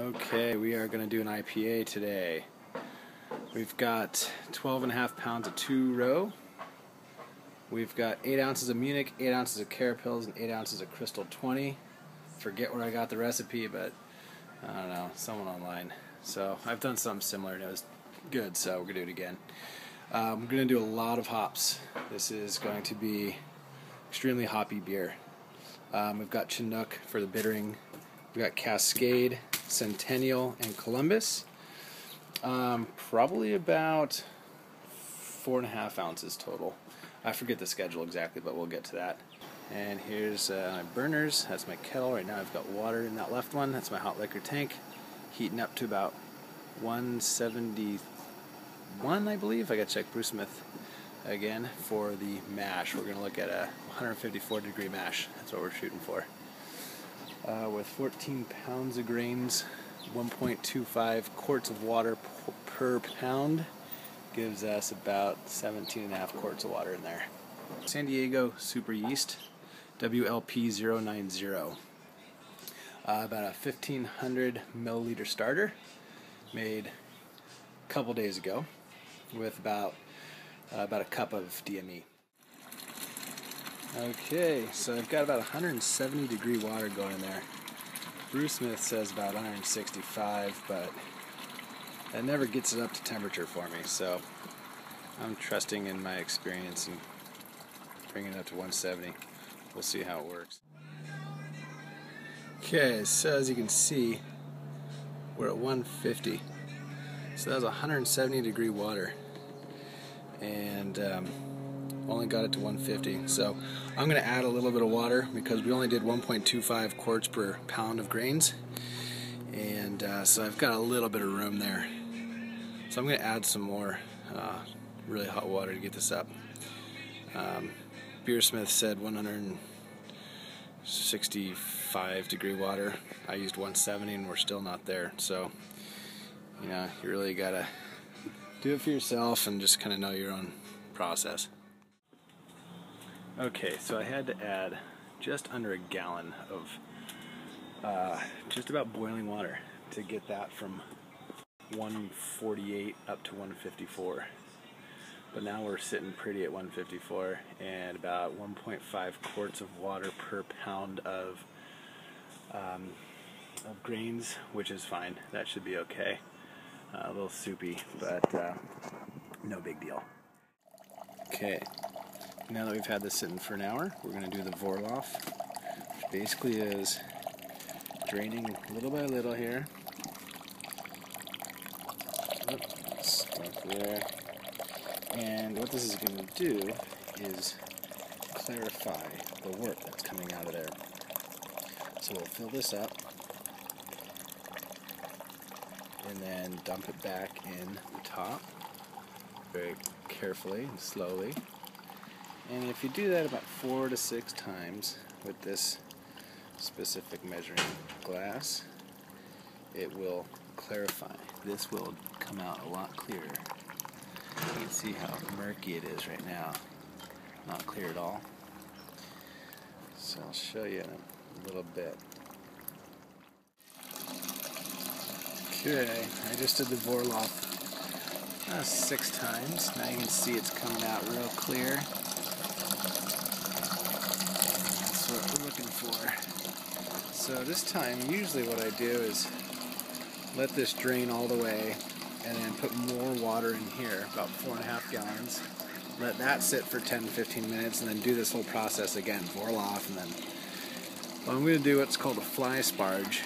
Okay, we are going to do an IPA today. We've got 12.5 pounds of 2-row. We've got 8 ounces of Munich, 8 ounces of Carapils, and 8 ounces of Crystal 20. Forget where I got the recipe, but I don't know, someone online. So I've done something similar and it was good, so we're going to do it again. We're going to do a lot of hops. This is going to be extremely hoppy beer. We've got Chinook for the bittering. We've got Cascade, Centennial, and Columbus. Probably about 4.5 ounces total. I forget the schedule exactly, but we'll get to that. And here's my burners. That's my kettle. Right now I've got water in that left one. That's my hot liquor tank. Heating up to about 171, I believe. I got to check BrewSmith again for the mash. We're going to look at a 154 degree mash. That's what we're shooting for. With 14 pounds of grains, 1.25 quarts of water per pound gives us about 17.5 quarts of water in there. San Diego Super Yeast, WLP090. About a 1,500 milliliter starter made a couple days ago with about a cup of DME. Okay, so I've got about 170 degree water going in there. BrewSmith says about 165, but that never gets it up to temperature for me, so I'm trusting in my experience and bringing it up to 170. We'll see how it works. Okay, so as you can see, we're at 150. So that was 170 degree water, and only got it to 150. So I'm going to add a little bit of water because we only did 1.25 quarts per pound of grains, and so I've got a little bit of room there. So I'm going to add some more really hot water to get this up. BrewSmith said 165 degree water. I used 170 and we're still not there. So, you know, you really got to do it for yourself and just kind of know your own process. Okay, so I had to add just under a gallon of just about boiling water to get that from 148 up to 154. But now we're sitting pretty at 154 and about 1.5 quarts of water per pound of grains, which is fine. That should be okay. A little soupy, but no big deal. Okay. Now that we've had this sitting for an hour, we're going to do the Vorloff, which basically is draining little by little here. Oops, right there. And what this is going to do is clarify the wort that's coming out of there. So we'll fill this up and then dump it back in the top very carefully and slowly. And if you do that about 4 to 6 times with this specific measuring glass, it will clarify. This will come out a lot clearer. You can see how murky it is right now. Not clear at all. So I'll show you in a little bit. Okay, I just did the Vorloff 6 times. Now you can see it's coming out real clear. That's what we're looking for. So this time, usually what I do is let this drain all the way and then put more water in here, about 4.5 gallons. Let that sit for 10-15 minutes and then do this whole process again, Vorloff, and then I'm going to do what's called a fly sparge.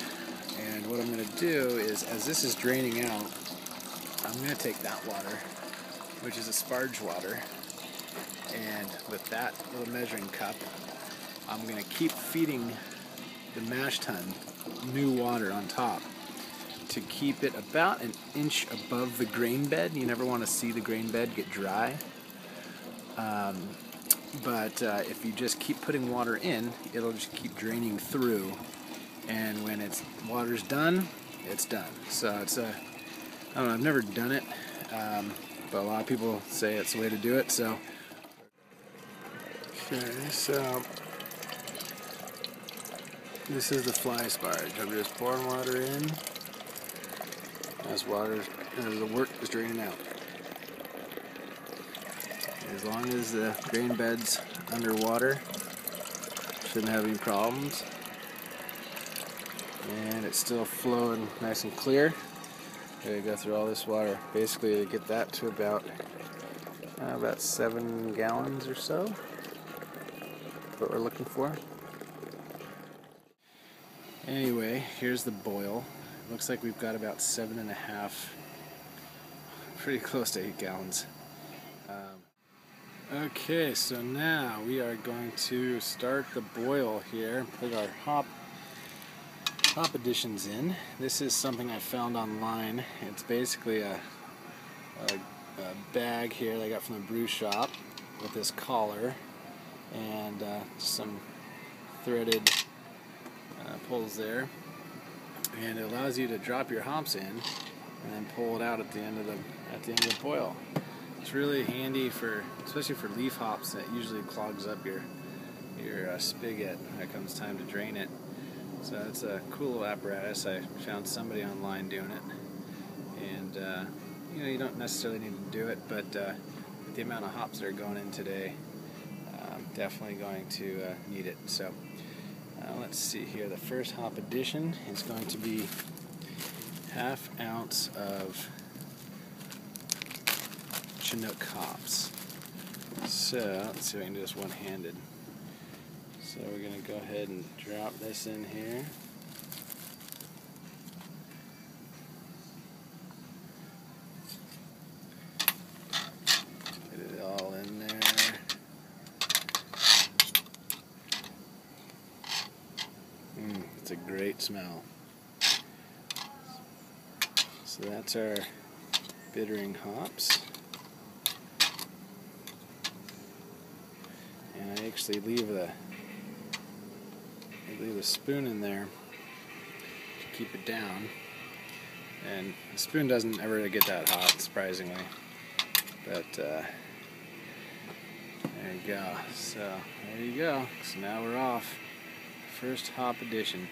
And what I'm going to do is, as this is draining out, I'm going to take that water, which is a sparge water, and with that little measuring cup, I'm going to keep feeding the mash tun new water on top to keep it about an inch above the grain bed. You never want to see the grain bed get dry. But if you just keep putting water in, it'll just keep draining through. And when water's done, it's done. So it's I don't know, I've never done it, but a lot of people say it's the way to do it. So okay, so this is the fly sparge. I'm just pouring water in. as the wort is draining out. As long as the grain bed's underwater, shouldn't have any problems. And it's still flowing nice and clear. Gotta go through all this water. Basically, to get that to about 7 gallons or so. What we're looking for. Anyway, here's the boil. Looks like we've got about 7.5, pretty close to 8 gallons. Okay, so now we are going to start the boil here. Put our hop additions in. This is something I found online. It's basically a bag here that I got from the brew shop with this collar and some threaded pulls there, and it allows you to drop your hops in and then pull it out at the end of the boil. It's really handy especially for leaf hops that usually clogs up your spigot when it comes time to drain it. So it's a cool little apparatus. I found somebody online doing it, and you don't necessarily need to do it, but with the amount of hops that are going in today, definitely going to need it. So let's see here. The first hop addition is going to be 1/2 ounce of Chinook hops. So let's see if I can do this one-handed. So we're going to go ahead and drop this in here. Get it all in there. It's a great smell. So that's our bittering hops. And I actually leave the spoon in there to keep it down. And the spoon doesn't ever get that hot, surprisingly. But there you go. So there you go. So now we're off. First hop addition.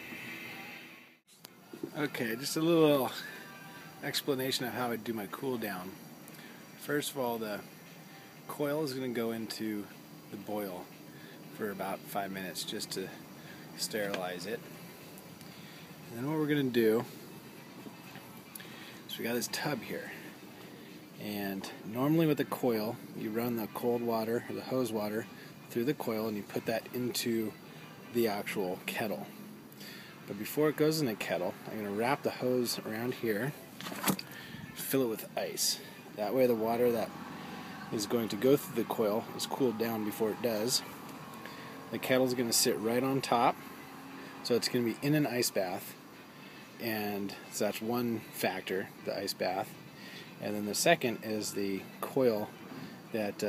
Okay, just a little explanation of how I do my cool down. First of all, the coil is going to go into the boil for about 5 minutes just to sterilize it. And then what we're going to do is we got this tub here. And normally with the coil, you run the cold water or the hose water through the coil and you put that into the actual kettle. But before it goes in the kettle, I'm going to wrap the hose around here, fill it with ice. That way the water that is going to go through the coil is cooled down before it does. The kettle is going to sit right on top, so it's going to be in an ice bath, and so that's one factor, the ice bath. And then the second is the coil that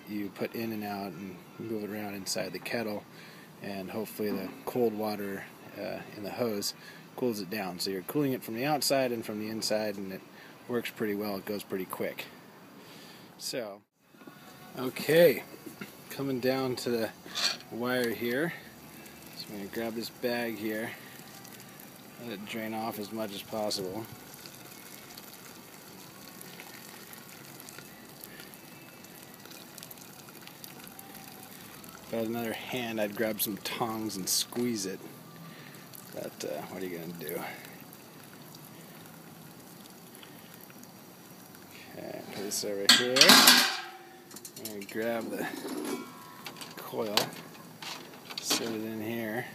you put in and out and move it around inside the kettle, and hopefully the cold water in the hose cools it down. So you're cooling it from the outside and from the inside, and it works pretty well. It goes pretty quick. So, okay, coming down to the wire here. So I'm going to grab this bag here, let it drain off as much as possible. If I had another hand, I'd grab some tongs and squeeze it. But what are you going to do? Okay, put this over here. I'm going to grab the coil, set it in here,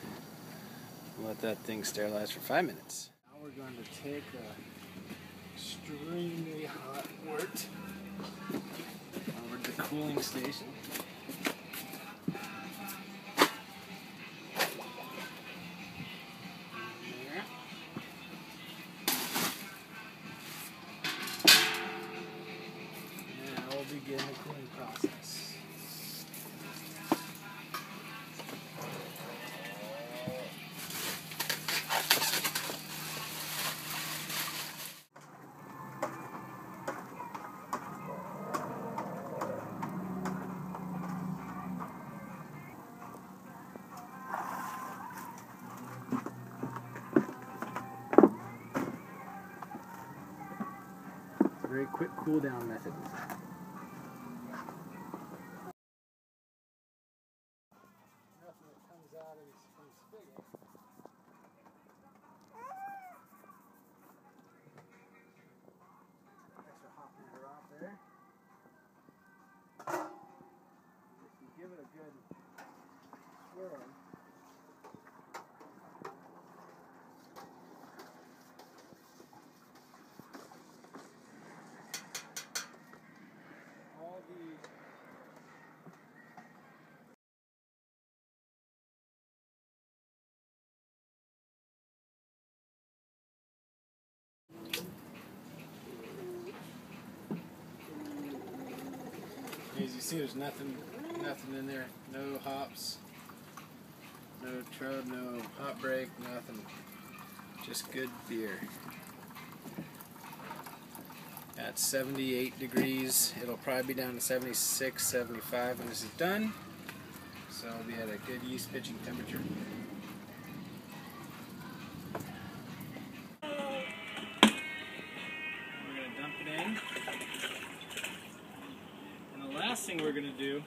and let that thing sterilize for 5 minutes. Now we're going to take a extremely hot wort over to the cooling station. Begin the cooling process. cool down method. Nothing that comes out from the spigot. Extra hot water off there. If you give it a good swirl, all the as you see, there's nothing in there. No hops, no trout, no hop break, nothing. Just good beer. At 78 degrees, it'll probably be down to 76, 75 when this is done. So it'll be at a good yeast pitching temperature. We're going to dump it in. And the last thing we're going to do